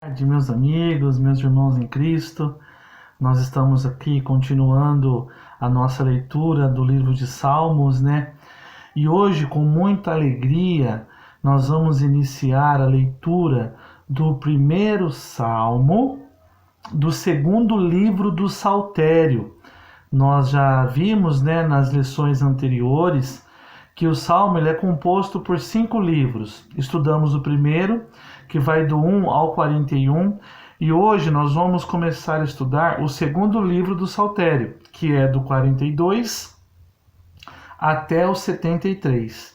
Tarde, meus amigos, meus irmãos em Cristo. Nós estamos aqui continuando a nossa leitura do livro de Salmos, né? E hoje, com muita alegria, nós vamos iniciar a leitura do primeiro salmo do segundo livro do Saltério. Nós já vimos, né, nas lições anteriores que o Salmo ele é composto por 5 livros. Estudamos o primeiro, que vai do 1 ao 41, e hoje nós vamos começar a estudar o segundo livro do Saltério, que é do 42 até o 73.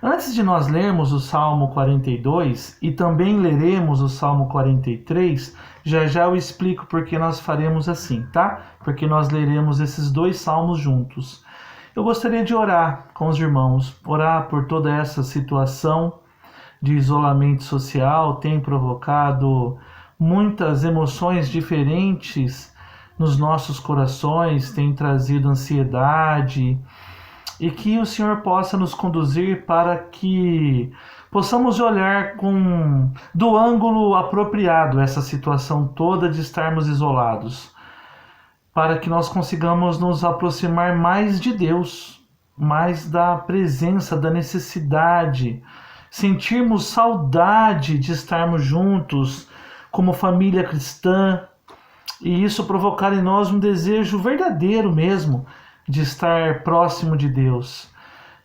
Antes de nós lermos o Salmo 42 e também leremos o Salmo 43, já eu explico porque nós faremos assim, tá? Porque nós leremos esses dois salmos juntos. Eu gostaria de orar com os irmãos, orar por toda essa situação de isolamento social, tem provocado muitas emoções diferentes nos nossos corações, tem trazido ansiedade, e que o Senhor possa nos conduzir para que possamos olhar do ângulo apropriado essa situação toda de estarmos isolados, para que nós consigamos nos aproximar mais de Deus, mais da presença, da necessidade, sentirmos saudade de estarmos juntos como família cristã, e isso provocar em nós um desejo verdadeiro mesmo de estar próximo de Deus.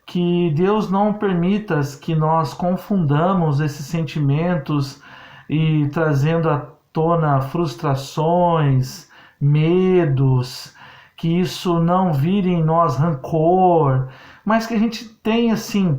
Que Deus não permita que nós confundamos esses sentimentos e trazendo à tona frustrações, medos, que isso não vire em nós rancor, mas que a gente tenha assim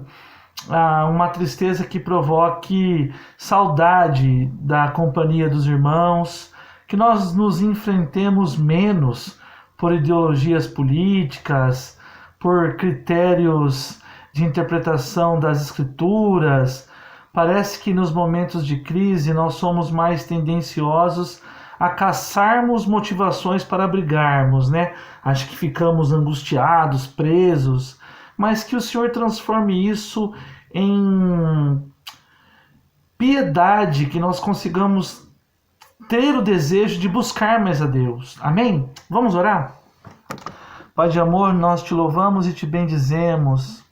uma tristeza que provoque saudade da companhia dos irmãos, que nós nos enfrentemos menos por ideologias políticas, por critérios de interpretação das escrituras. Parece que nos momentos de crise nós somos mais tendenciosos a caçarmos motivações para brigarmos, né? Acho que ficamos angustiados, presos, mas que o Senhor transforme isso em piedade, que nós consigamos ter o desejo de buscar mais a Deus. Amém? Vamos orar? Pai de amor, nós te louvamos e te bendizemos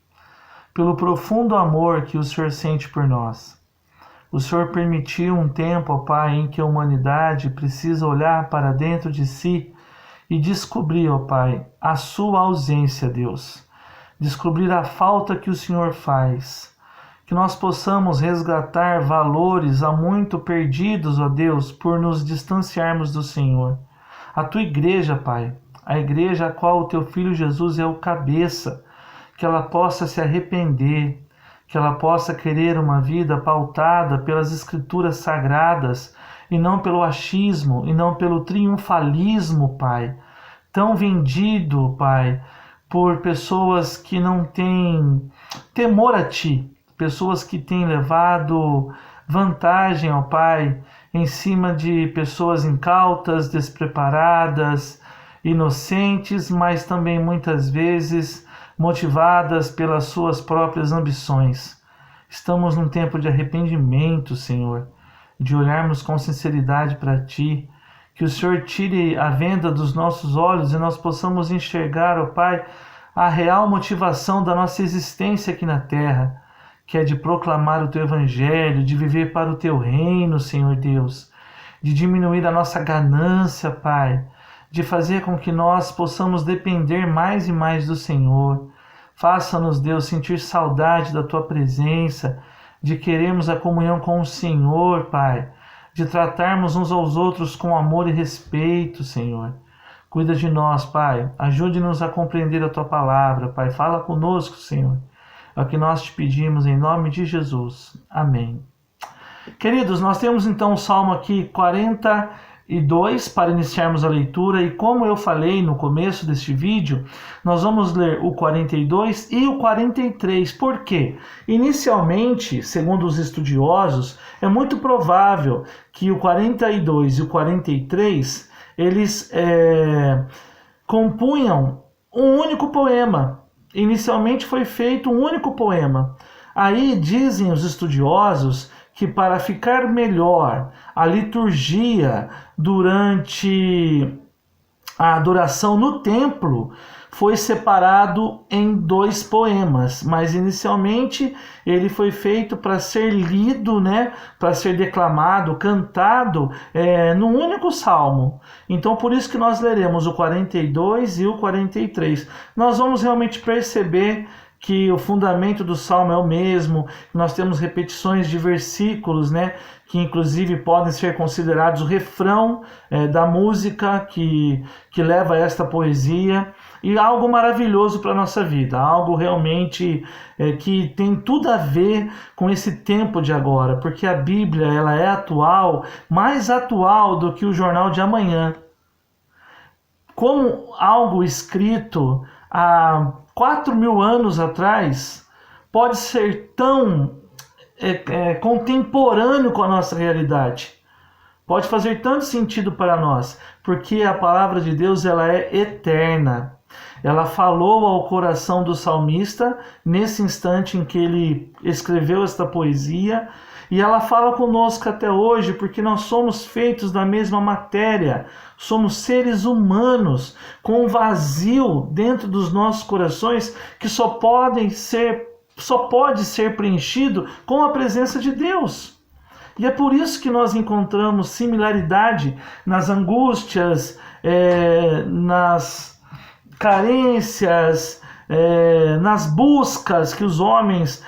pelo profundo amor que o Senhor sente por nós. O Senhor permitiu um tempo, ó Pai, em que a humanidade precisa olhar para dentro de si e descobrir, ó Pai, a sua ausência, Deus. Descobrir a falta que o Senhor faz. Que nós possamos resgatar valores há muito perdidos, ó Deus, por nos distanciarmos do Senhor. A tua igreja, Pai, a igreja a qual o teu Filho Jesus é o cabeça, que ela possa se arrepender, que ela possa querer uma vida pautada pelas escrituras sagradas e não pelo achismo e não pelo triunfalismo, Pai, tão vendido, Pai, por pessoas que não têm temor a Ti, pessoas que têm levado vantagem, ó Pai, em cima de pessoas incautas, despreparadas, inocentes, mas também muitas vezes motivadas pelas suas próprias ambições. Estamos num tempo de arrependimento, Senhor, de olharmos com sinceridade para Ti, que o Senhor tire a venda dos nossos olhos e nós possamos enxergar, ó Pai, a real motivação da nossa existência aqui na terra, que é de proclamar o Teu Evangelho, de viver para o Teu reino, Senhor Deus, de diminuir a nossa ganância, Pai, de fazer com que nós possamos depender mais e mais do Senhor. Faça-nos, Deus, sentir saudade da Tua presença, de querermos a comunhão com o Senhor, Pai, de tratarmos uns aos outros com amor e respeito, Senhor. Cuida de nós, Pai. Ajude-nos a compreender a Tua palavra, Pai. Fala conosco, Senhor. É o que nós te pedimos em nome de Jesus. Amém. Queridos, nós temos então o Salmo aqui 42 para iniciarmos a leitura, e como eu falei no começo deste vídeo, nós vamos ler o 42 e o 43. Por quê? Inicialmente, segundo os estudiosos, é muito provável que o 42 e o 43 eles compunham um único poema. Inicialmente foi feito um único poema. Aí dizem os estudiosos que para ficar melhor a liturgia durante a adoração no templo, foi separado em 2 poemas, mas inicialmente ele foi feito para ser lido, né, para ser declamado, cantado, num único salmo. Então por isso que nós leremos o 42 e o 43. Nós vamos realmente perceber que o fundamento do salmo é o mesmo, nós temos repetições de versículos, né, que inclusive podem ser considerados o refrão da música que leva a esta poesia, e algo maravilhoso para a nossa vida, algo realmente que tem tudo a ver com esse tempo de agora, porque a Bíblia ela é atual, mais atual do que o jornal de amanhã. Como algo escrito há 4.000 anos atrás pode ser tão contemporâneo com a nossa realidade, pode fazer tanto sentido para nós, porque a palavra de Deus ela é eterna. Ela falou ao coração do salmista nesse instante em que ele escreveu esta poesia, e ela fala conosco até hoje, porque nós somos feitos da mesma matéria, somos seres humanos com um vazio dentro dos nossos corações que só pode ser preenchido com a presença de Deus. E é por isso que nós encontramos similaridade nas angústias, nas carências, nas buscas que os homens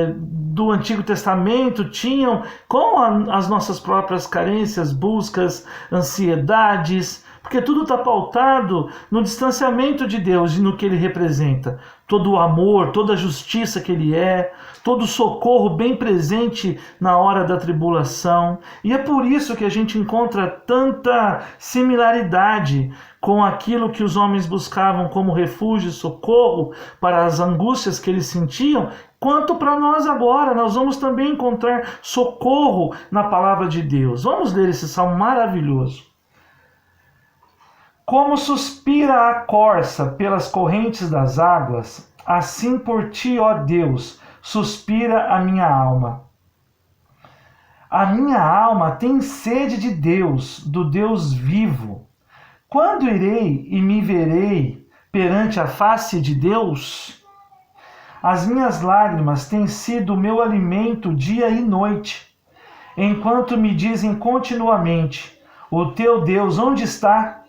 do Antigo Testamento tinham com as nossas próprias carências, buscas, ansiedades, porque tudo está pautado no distanciamento de Deus e no que Ele representa. Todo o amor, toda a justiça que Ele é, todo o socorro bem presente na hora da tribulação. E é por isso que a gente encontra tanta similaridade com aquilo que os homens buscavam como refúgio e socorro para as angústias que eles sentiam, quanto para nós agora. Nós vamos também encontrar socorro na palavra de Deus. Vamos ler esse salmo maravilhoso. Como suspira a corça pelas correntes das águas, assim por ti, ó Deus, suspira a minha alma. A minha alma tem sede de Deus, do Deus vivo. Quando irei e me verei perante a face de Deus? As minhas lágrimas têm sido o meu alimento dia e noite, enquanto me dizem continuamente: o teu Deus onde está?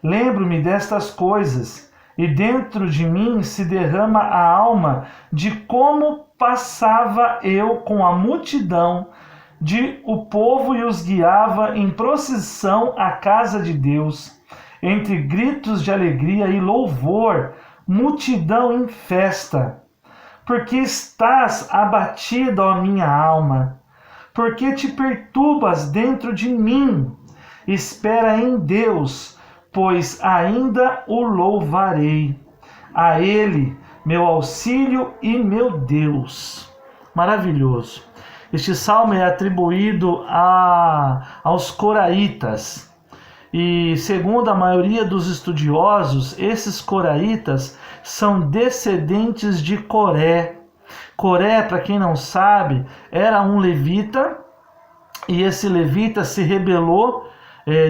Lembro-me destas coisas, e dentro de mim se derrama a alma de como passava eu com a multidão de o povo e os guiava em procissão à casa de Deus, entre gritos de alegria e louvor, multidão em festa. Porque estás abatida, ó minha alma? Porque te perturbas dentro de mim? Espera em Deus, pois ainda o louvarei. A Ele, meu auxílio e meu Deus. Maravilhoso. Este salmo é atribuído aos coraitas. E segundo a maioria dos estudiosos, esses coraitas são descendentes de Coré. Coré, para quem não sabe, era um levita, e esse levita se rebelou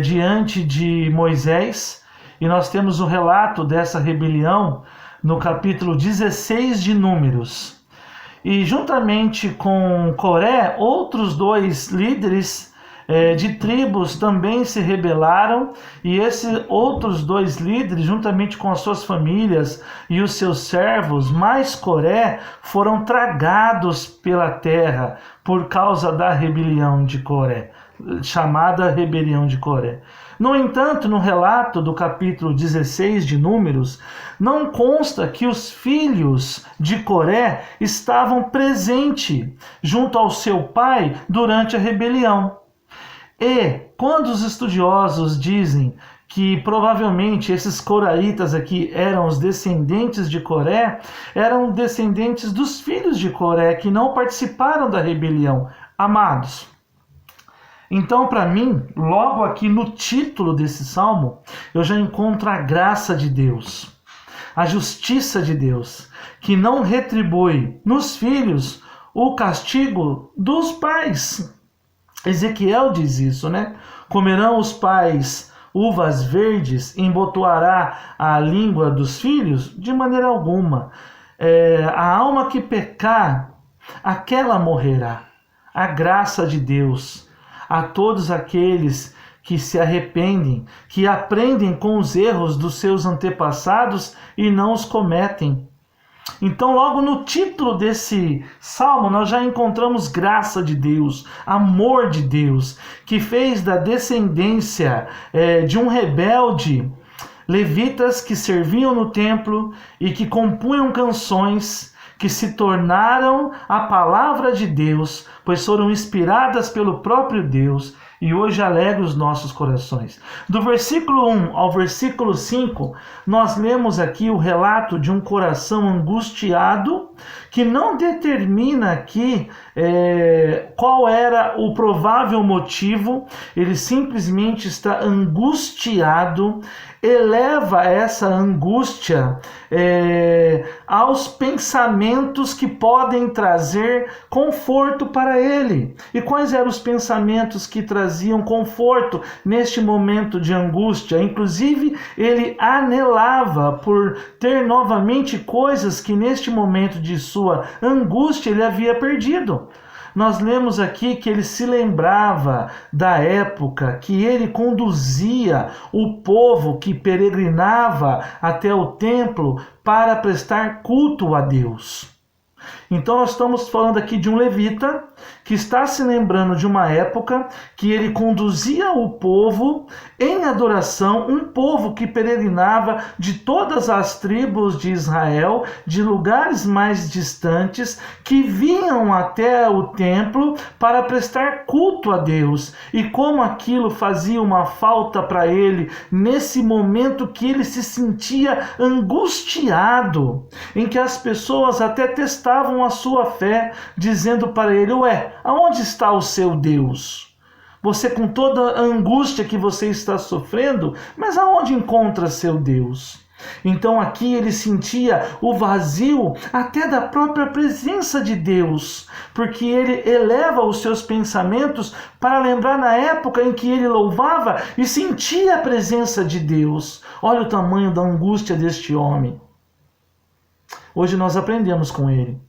diante de Moisés, e nós temos o relato dessa rebelião no capítulo 16 de Números. E juntamente com Coré, outros 2 líderes de tribos também se rebelaram, e esses outros 2 líderes, juntamente com as suas famílias e os seus servos, mais Coré, foram tragados pela terra por causa da rebelião de Coré, chamada rebelião de Coré. No entanto, no relato do capítulo 16 de Números, não consta que os filhos de Coré estavam presentes junto ao seu pai durante a rebelião. E quando os estudiosos dizem que provavelmente esses coraitas aqui eram os descendentes de Coré, eram descendentes dos filhos de Coré que não participaram da rebelião. Amados, então para mim, logo aqui no título desse salmo, eu já encontro a graça de Deus, a justiça de Deus, que não retribui nos filhos o castigo dos pais. Ezequiel diz isso, né? Comerão os pais uvas verdes, embotoará a língua dos filhos? De maneira alguma. A alma que pecar, aquela morrerá. A graça de Deus a todos aqueles que se arrependem, que aprendem com os erros dos seus antepassados e não os cometem. Então, logo no título desse salmo, nós já encontramos graça de Deus, amor de Deus, que fez da descendência de um rebelde levitas que serviam no templo e que compunham canções que se tornaram a palavra de Deus, pois foram inspiradas pelo próprio Deus e hoje alegra os nossos corações. Do versículo 1 ao versículo 5, nós lemos aqui o relato de um coração angustiado, que não determina aqui qual era o provável motivo, ele simplesmente está angustiado, eleva essa angústia aos pensamentos que podem trazer conforto para ele. E quais eram os pensamentos que traziam conforto neste momento de angústia? Inclusive, ele anelava por ter novamente coisas que neste momento de sua angústia ele havia perdido. Nós lemos aqui que ele se lembrava da época que ele conduzia o povo que peregrinava até o templo para prestar culto a Deus. Então nós estamos falando aqui de um levita que está se lembrando de uma época que ele conduzia o povo em adoração, um povo que peregrinava de todas as tribos de Israel, de lugares mais distantes, que vinham até o templo para prestar culto a Deus. E como aquilo fazia uma falta para ele nesse momento que ele se sentia angustiado, em que as pessoas até testavam a sua fé, dizendo para ele: ué, aonde está o seu Deus? Você, com toda a angústia que você está sofrendo, mas aonde encontra seu Deus? Então aqui ele sentia o vazio até da própria presença de Deus, porque ele eleva os seus pensamentos para lembrar na época em que ele louvava e sentia a presença de Deus. Olha o tamanho da angústia deste homem. Hoje nós aprendemos com ele,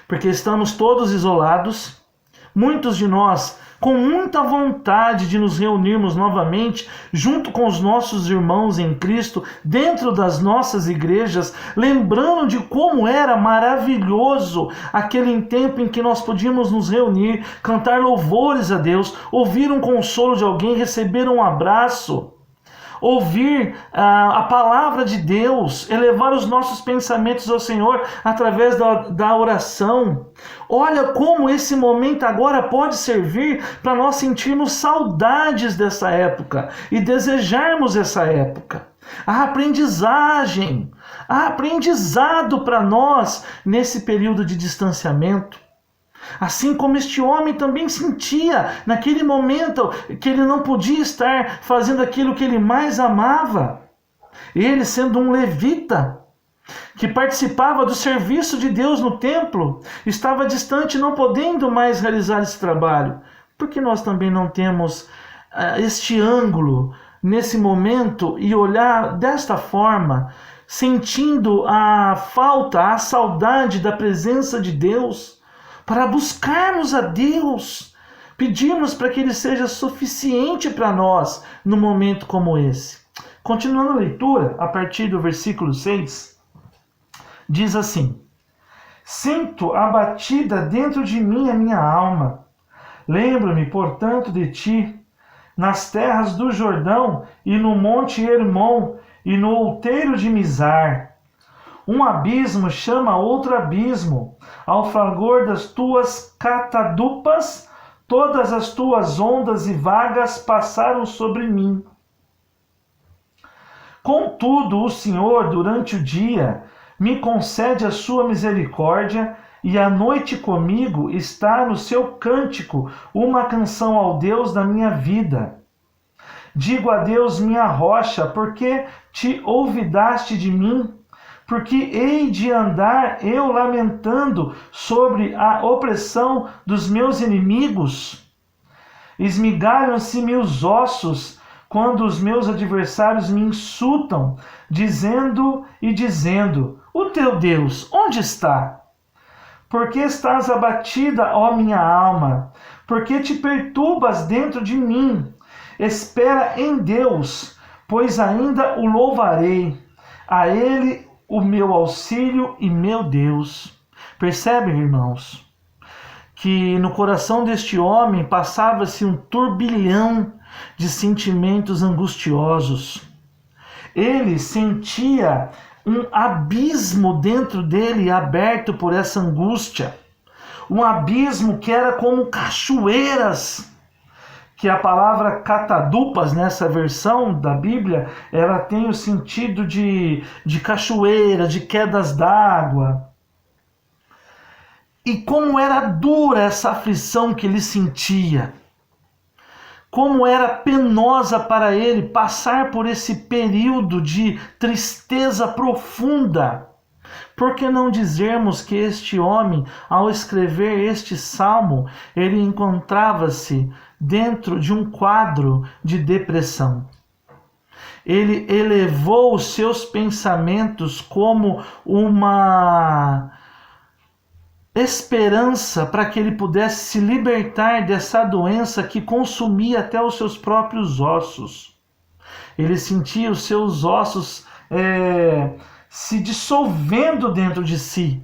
porque estamos todos isolados, muitos de nós com muita vontade de nos reunirmos novamente junto com os nossos irmãos em Cristo, dentro das nossas igrejas, lembrando de como era maravilhoso aquele tempo em que nós podíamos nos reunir, cantar louvores a Deus, ouvir um consolo de alguém, receber um abraço, ouvir a palavra de Deus, elevar os nossos pensamentos ao Senhor através da oração. Olha como esse momento agora pode servir para nós sentirmos saudades dessa época e desejarmos essa época. A aprendizagem, aprendizado para nós nesse período de distanciamento. Assim como este homem também sentia naquele momento que ele não podia estar fazendo aquilo que ele mais amava. Ele, sendo um levita, que participava do serviço de Deus no templo, estava distante, não podendo mais realizar esse trabalho. Por que nós também não temos este ângulo nesse momento e olhar desta forma, sentindo a falta, a saudade da presença de Deus, para buscarmos a Deus, pedirmos para que Ele seja suficiente para nós num momento como esse? Continuando a leitura, a partir do versículo 6, diz assim: Sinto abatida dentro de mim a minha alma. Lembro-me, portanto, de ti, nas terras do Jordão e no monte Hermon e no outeiro de Mizar. Um abismo chama outro abismo, ao fragor das tuas catadupas, todas as tuas ondas e vagas passaram sobre mim. Contudo, o Senhor, durante o dia, me concede a sua misericórdia, e à noite comigo está no seu cântico uma canção ao Deus da minha vida. Digo a Deus, minha rocha, porque te olvidaste de mim? porque hei de andar eu lamentando sobre a opressão dos meus inimigos? Esmigalham-se-me os ossos quando os meus adversários me insultam, dizendo: o teu Deus, onde está? Por que estás abatida, ó minha alma? Por que te perturbas dentro de mim? Espera em Deus, pois ainda o louvarei. A Ele o meu auxílio e meu Deus. Percebem, irmãos, que no coração deste homem passava-se um turbilhão de sentimentos angustiosos. Ele sentia um abismo dentro dele aberto por essa angústia. Um abismo que era como cachoeiras, que a palavra catadupas, nessa versão da Bíblia, ela tem o sentido de cachoeira, de quedas d'água. E como era dura essa aflição que ele sentia. Como era penosa para ele passar por esse período de tristeza profunda. Por que não dizermos que este homem, ao escrever este salmo, ele encontrava-se dentro de um quadro de depressão? Ele elevou os seus pensamentos como uma esperança para que ele pudesse se libertar dessa doença que consumia até os seus próprios ossos. Ele sentia os seus ossos se dissolvendo dentro de si.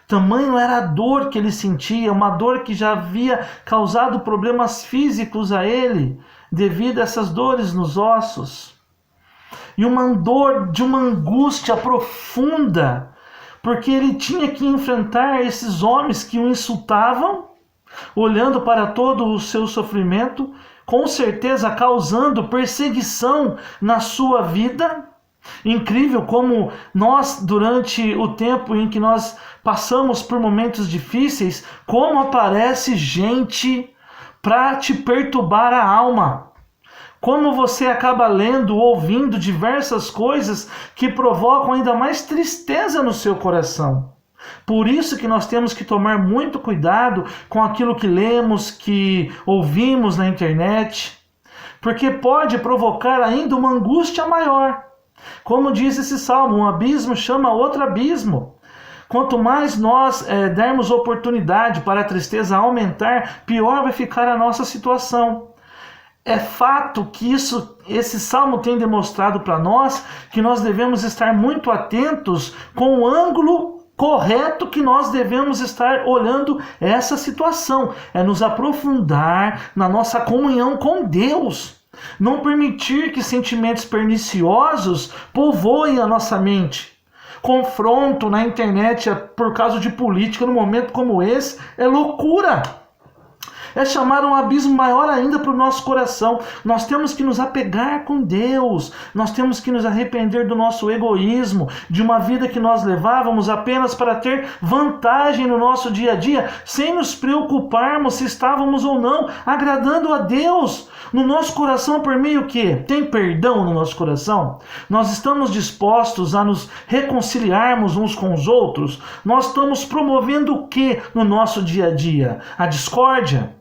Tamanho era a dor que ele sentia, uma dor que já havia causado problemas físicos a ele, devido a essas dores nos ossos. E uma dor de uma angústia profunda, porque ele tinha que enfrentar esses homens que o insultavam, olhando para todo o seu sofrimento, com certeza causando perseguição na sua vida. Incrível como nós, durante o tempo em que nós passamos por momentos difíceis, como aparece gente para te perturbar a alma. Como você acaba lendo, ouvindo diversas coisas que provocam ainda mais tristeza no seu coração. Por isso que nós temos que tomar muito cuidado com aquilo que lemos, que ouvimos na internet, porque pode provocar ainda uma angústia maior. Como diz esse salmo, um abismo chama outro abismo. Quanto mais nós dermos oportunidade para a tristeza aumentar, pior vai ficar a nossa situação. É fato que esse salmo tem demonstrado para nós que nós devemos estar muito atentos com o ângulo correto que nós devemos estar olhando essa situação. É nos aprofundar na nossa comunhão com Deus. Não permitir que sentimentos perniciosos povoem a nossa mente. Confronto na internet por causa de política num momento como esse é loucura. É chamar um abismo maior ainda para o nosso coração. Nós temos que nos apegar com Deus. Nós temos que nos arrepender do nosso egoísmo, de uma vida que nós levávamos apenas para ter vantagem no nosso dia a dia, sem nos preocuparmos se estávamos ou não agradando a Deus. No nosso coração, por meio que tem perdão no nosso coração, nós estamos dispostos a nos reconciliarmos uns com os outros. Nós estamos promovendo o que no nosso dia a dia? A discórdia?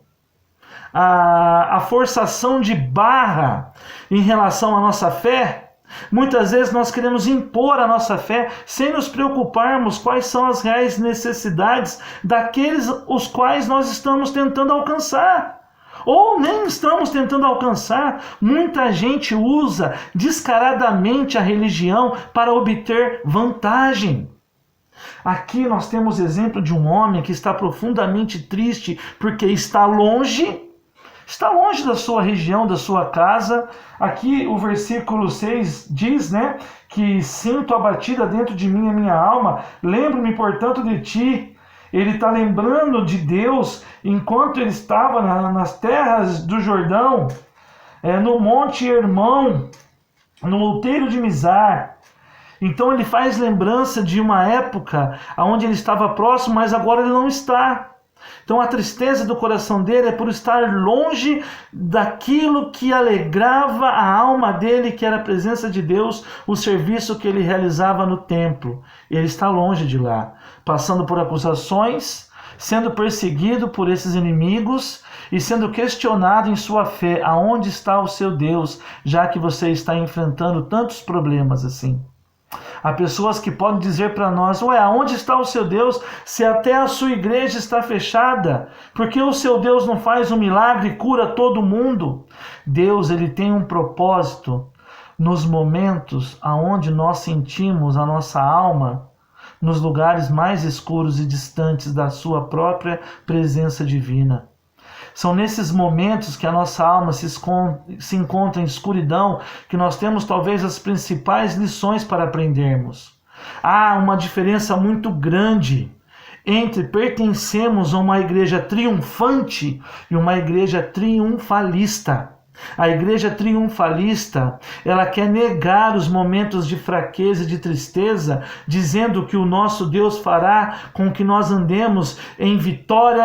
A forçação de barra em relação à nossa fé? Muitas vezes nós queremos impor a nossa fé sem nos preocuparmos quais são as reais necessidades daqueles os quais nós estamos tentando alcançar. Ou nem estamos tentando alcançar. Muita gente usa descaradamente a religião para obter vantagem. Aqui nós temos exemplo de um homem que está profundamente triste porque está longe da sua região, da sua casa. Aqui o versículo 6 diz, que sinto abatida dentro de mim a minha alma, lembro-me, portanto, de ti. Ele está lembrando de Deus enquanto ele estava nas terras do Jordão, no Monte Hermão, no outeiro de Mizar. Então ele faz lembrança de uma época onde ele estava próximo, mas agora ele não está. Então a tristeza do coração dele é por estar longe daquilo que alegrava a alma dele, que era a presença de Deus, o serviço que ele realizava no templo. Ele está longe de lá, passando por acusações, sendo perseguido por esses inimigos e sendo questionado em sua fé. Aonde está o seu Deus, já que você está enfrentando tantos problemas assim? Há pessoas que podem dizer para nós: ué, aonde está o seu Deus se até a sua igreja está fechada? Por que o seu Deus não faz um milagre e cura todo mundo? Deus, ele tem um propósito nos momentos aonde nós sentimos a nossa alma, nos lugares mais escuros e distantes da sua própria presença divina. São nesses momentos que a nossa alma se encontra em escuridão que nós temos talvez as principais lições para aprendermos. Há uma diferença muito grande entre pertencermos a uma igreja triunfante e uma igreja triunfalista. A igreja triunfalista, ela quer negar os momentos de fraqueza e de tristeza, dizendo que o nosso Deus fará com que nós andemos em vitória,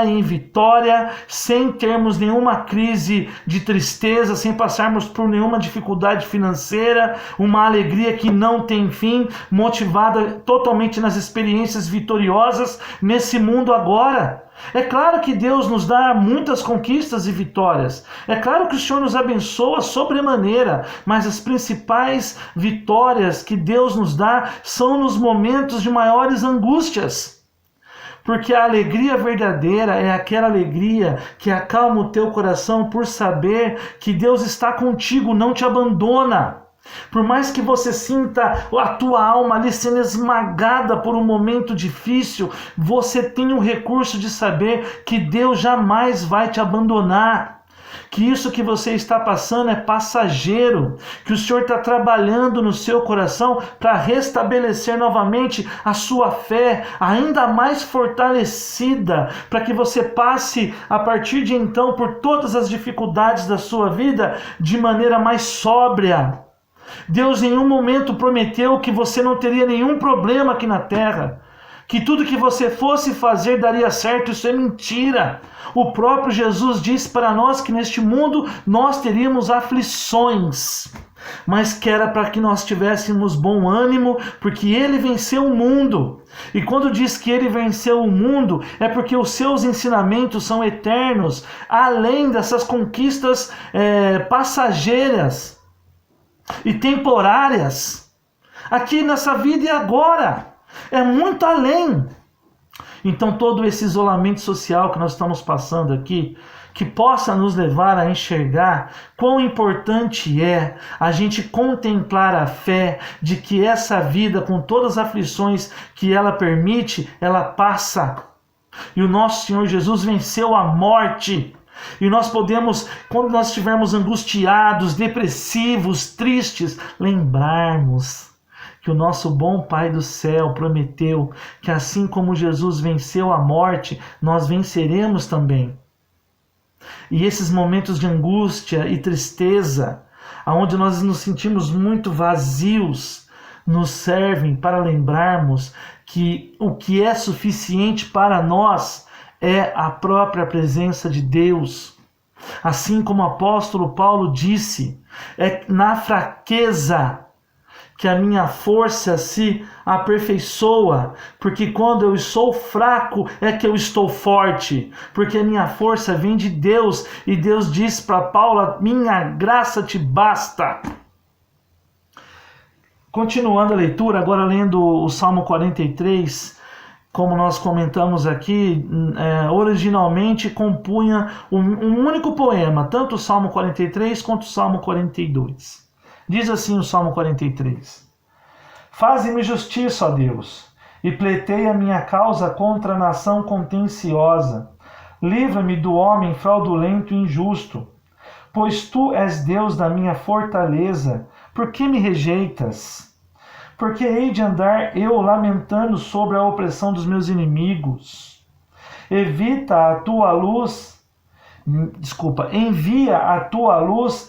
sem termos nenhuma crise de tristeza, sem passarmos por nenhuma dificuldade financeira, uma alegria que não tem fim, motivada totalmente nas experiências vitoriosas nesse mundo agora. É claro que Deus nos dá muitas conquistas e vitórias. É claro que o Senhor nos abençoa sobremaneira, mas as principais vitórias que Deus nos dá são nos momentos de maiores angústias. Porque a alegria verdadeira é aquela alegria que acalma o teu coração por saber que Deus está contigo, não te abandona. Por mais que você sinta a tua alma ali sendo esmagada por um momento difícil, você tem o recurso de saber que Deus jamais vai te abandonar. Que isso que você está passando é passageiro, que o Senhor está trabalhando no seu coração para restabelecer novamente a sua fé, ainda mais fortalecida, para que você passe a partir de então por todas as dificuldades da sua vida de maneira mais sóbria. Deus em nenhum momento prometeu que você não teria nenhum problema aqui na terra, que tudo que você fosse fazer daria certo. Isso é mentira. O próprio Jesus disse para nós que neste mundo nós teríamos aflições, mas que era para que nós tivéssemos bom ânimo, porque Ele venceu o mundo. E quando diz que Ele venceu o mundo, é porque os seus ensinamentos são eternos, além dessas conquistas passageiras e temporárias, aqui nessa vida e agora, é muito além. Então todo esse isolamento social que nós estamos passando aqui, que possa nos levar a enxergar quão importante é a gente contemplar a fé de que essa vida, com todas as aflições que ela permite, ela passa. E o nosso Senhor Jesus venceu a morte. E nós podemos, quando nós estivermos angustiados, depressivos, tristes, lembrarmos que o nosso bom Pai do céu prometeu que assim como Jesus venceu a morte, nós venceremos também. E esses momentos de angústia e tristeza, onde nós nos sentimos muito vazios, nos servem para lembrarmos que o que é suficiente para nós é a própria presença de Deus. Assim como o apóstolo Paulo disse, é na fraqueza que a minha força se aperfeiçoa, porque quando eu sou fraco é que eu estou forte, porque a minha força vem de Deus, e Deus diz para Paulo: minha graça te basta. Continuando a leitura, agora lendo o Salmo 43, como nós comentamos aqui, originalmente compunha um único poema, tanto o Salmo 43 quanto o Salmo 42. Diz assim o Salmo 43: Faze-me justiça, ó Deus, e pleiteia minha causa contra a nação contenciosa. Livra-me do homem fraudulento e injusto. Pois tu és Deus da minha fortaleza, por que me rejeitas? Porque hei de andar eu lamentando sobre a opressão dos meus inimigos. Envia a tua luz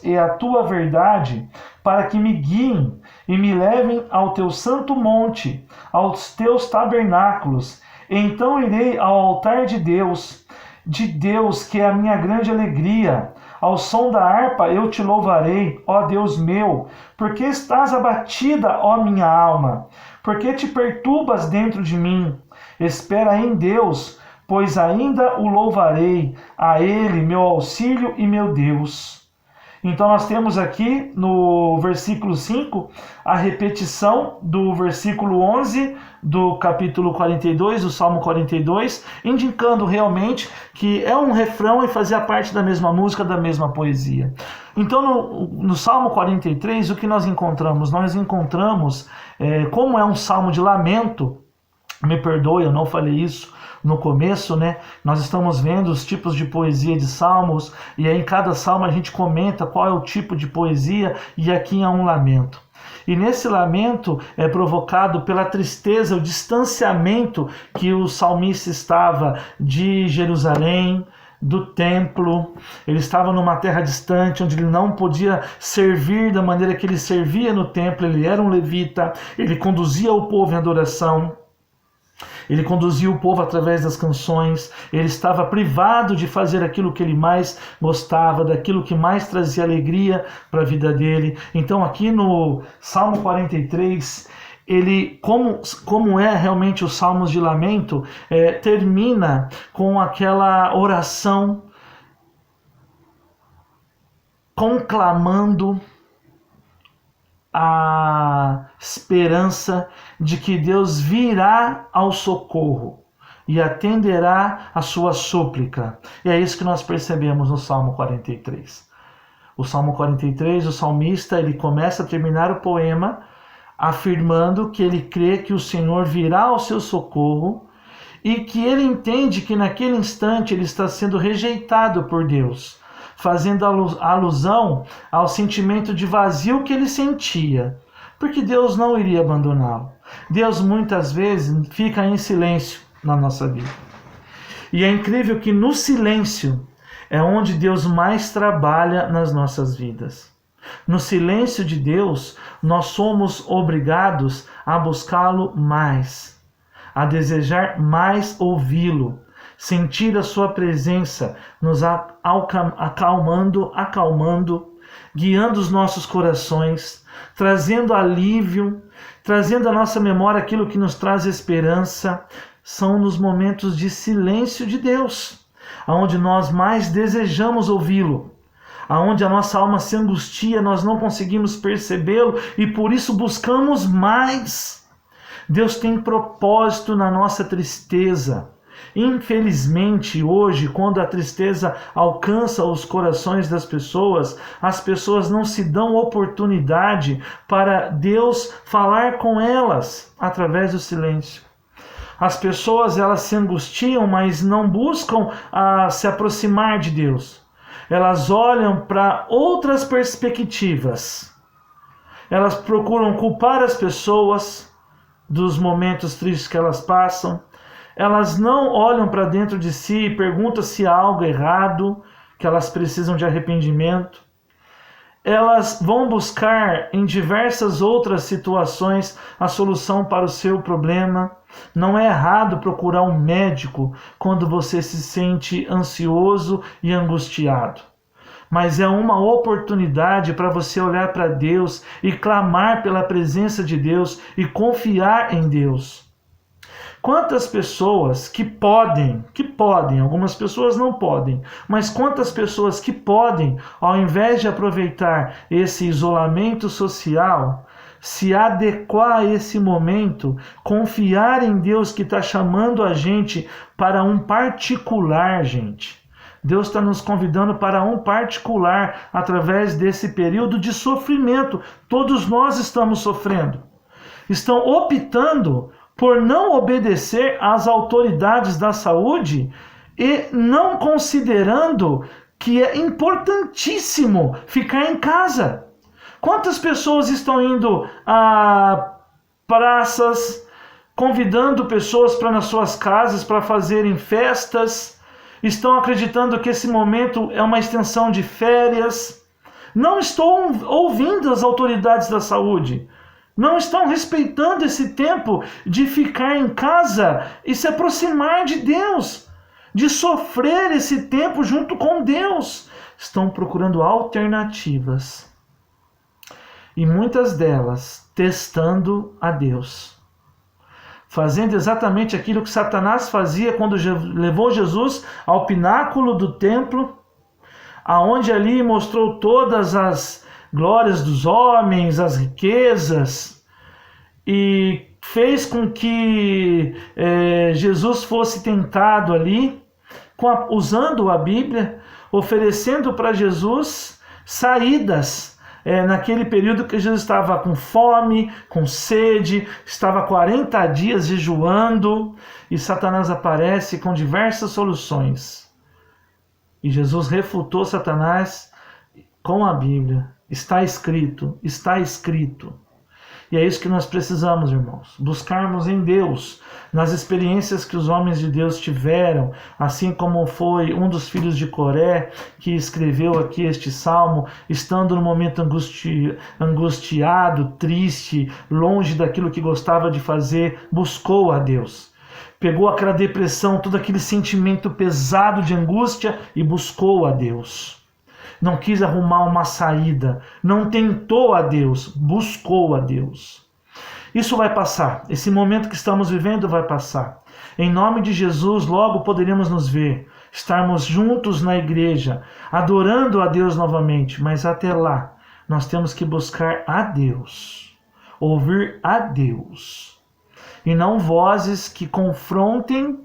e a tua verdade para que me guiem e me levem ao teu santo monte, aos teus tabernáculos. Então irei ao altar de Deus, de Deus, que é a minha grande alegria. Ao som da harpa eu te louvarei, ó Deus meu, porque estás abatida, ó minha alma, porque te perturbas dentro de mim. Espera em Deus, pois ainda o louvarei, a Ele, meu auxílio e meu Deus. Então nós temos aqui no versículo 5 a repetição do versículo 11 do capítulo 42, do Salmo 42, indicando realmente que é um refrão e fazia parte da mesma música, da mesma poesia. Então no Salmo 43, o que nós encontramos? Nós encontramos, como é um salmo de lamento, me perdoe, eu não falei isso no começo, né? Nós estamos vendo os tipos de poesia de salmos, e aí em cada salmo a gente comenta qual é o tipo de poesia, e aqui é um lamento. E nesse lamento é provocado pela tristeza, o distanciamento que o salmista estava de Jerusalém, do templo. Ele estava numa terra distante, onde ele não podia servir da maneira que ele servia no templo. Ele era um levita, ele conduzia o povo em adoração. Ele conduzia o povo através das canções, ele estava privado de fazer aquilo que ele mais gostava, daquilo que mais trazia alegria para a vida dele. Então aqui no Salmo 43, ele, como é realmente os Salmos de Lamento, termina com aquela oração conclamando a esperança de que Deus virá ao socorro e atenderá a sua súplica. E é isso que nós percebemos no Salmo 43. O Salmo 43, o salmista, ele começa a terminar o poema afirmando que ele crê que o Senhor virá ao seu socorro e que ele entende que naquele instante ele está sendo rejeitado por Deus, fazendo alusão ao sentimento de vazio que ele sentia, porque Deus não iria abandoná-lo. Deus muitas vezes fica em silêncio na nossa vida. E é incrível que no silêncio é onde Deus mais trabalha nas nossas vidas. No silêncio de Deus, nós somos obrigados a buscá-lo mais, a desejar mais ouvi-lo, sentir a sua presença, nos acalmando, guiando os nossos corações, trazendo alívio, trazendo à nossa memória aquilo que nos traz esperança. São nos momentos de silêncio de Deus, aonde nós mais desejamos ouvi-lo, aonde a nossa alma se angustia, nós não conseguimos percebê-lo e por isso buscamos mais. Deus tem propósito na nossa tristeza. Infelizmente, hoje, quando a tristeza alcança os corações das pessoas, as pessoas não se dão oportunidade para Deus falar com elas através do silêncio. As pessoas, elas se angustiam, mas não buscam se aproximar de Deus. Elas olham para outras perspectivas. Elas procuram culpar as pessoas dos momentos tristes que elas passam. Elas não olham para dentro de si e perguntam se há algo errado, que elas precisam de arrependimento. Elas vão buscar em diversas outras situações a solução para o seu problema. Não é errado procurar um médico quando você se sente ansioso e angustiado. Mas é uma oportunidade para você olhar para Deus e clamar pela presença de Deus e confiar em Deus. Quantas pessoas que podem, algumas pessoas não podem, mas quantas pessoas que podem, ao invés de aproveitar esse isolamento social, se adequar a esse momento, confiar em Deus que está chamando a gente para um particular, gente. Deus está nos convidando para um particular através desse período de sofrimento. Todos nós estamos sofrendo. Estão optando por não obedecer às autoridades da saúde e não considerando que é importantíssimo ficar em casa. Quantas pessoas estão indo a praças, convidando pessoas para nas suas casas para fazerem festas, estão acreditando que esse momento é uma extensão de férias, não estão ouvindo as autoridades da saúde. Não estão respeitando esse tempo de ficar em casa e se aproximar de Deus. de sofrer esse tempo junto com Deus. Estão procurando alternativas. E muitas delas testando a Deus. Fazendo exatamente aquilo que Satanás fazia quando levou Jesus ao pináculo do templo, aonde ali mostrou todas as glórias dos homens, as riquezas, e fez com que Jesus fosse tentado ali, usando a Bíblia, oferecendo para Jesus saídas. Naquele período que Jesus estava com fome, com sede, estava 40 dias jejuando, e Satanás aparece com diversas soluções. E Jesus refutou Satanás com a Bíblia. Está escrito, está escrito. E é isso que nós precisamos, irmãos. Buscarmos em Deus, nas experiências que os homens de Deus tiveram, assim como foi um dos filhos de Coré, que escreveu aqui este salmo, estando no momento angustiado, triste, longe daquilo que gostava de fazer, buscou a Deus. Pegou aquela depressão, todo aquele sentimento pesado de angústia e buscou a Deus. Não quis arrumar uma saída, não tentou a Deus, buscou a Deus. Isso vai passar, esse momento que estamos vivendo vai passar. Em nome de Jesus, logo poderemos nos ver, estarmos juntos na igreja, adorando a Deus novamente, mas até lá, nós temos que buscar a Deus, ouvir a Deus, e não vozes que confrontem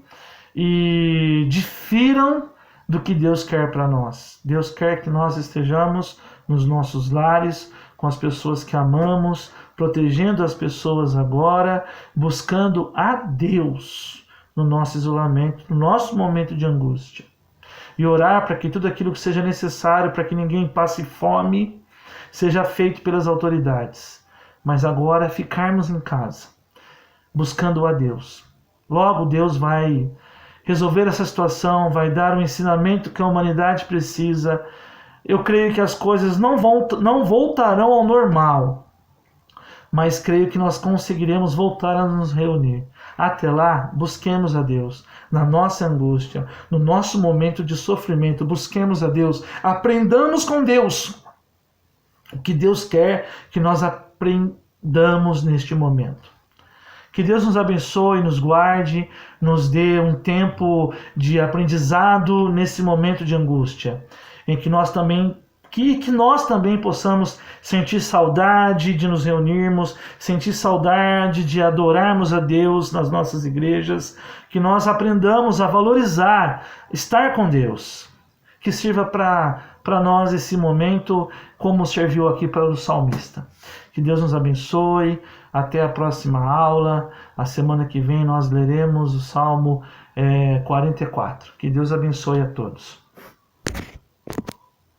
e difiram do que Deus quer para nós. Deus quer que nós estejamos nos nossos lares, com as pessoas que amamos, protegendo as pessoas agora, buscando a Deus no nosso isolamento, no nosso momento de angústia. E orar para que tudo aquilo que seja necessário para que ninguém passe fome, seja feito pelas autoridades. Mas agora ficarmos em casa, buscando a Deus. Logo Deus vai resolver essa situação, vai dar o ensinamento que a humanidade precisa. Eu creio que as coisas não voltarão ao normal, mas creio que nós conseguiremos voltar a nos reunir. Até lá, busquemos a Deus na nossa angústia, no nosso momento de sofrimento, busquemos a Deus, aprendamos com Deus o que Deus quer que nós aprendamos neste momento. Que Deus nos abençoe, nos guarde, nos dê um tempo de aprendizado nesse momento de angústia, em que nós também possamos sentir saudade de nos reunirmos, sentir saudade de adorarmos a Deus nas nossas igrejas, que nós aprendamos a valorizar estar com Deus, que sirva para nós esse momento como serviu aqui para o salmista. Que Deus nos abençoe. Até a próxima aula. A semana que vem nós leremos o Salmo 44. Que Deus abençoe a todos.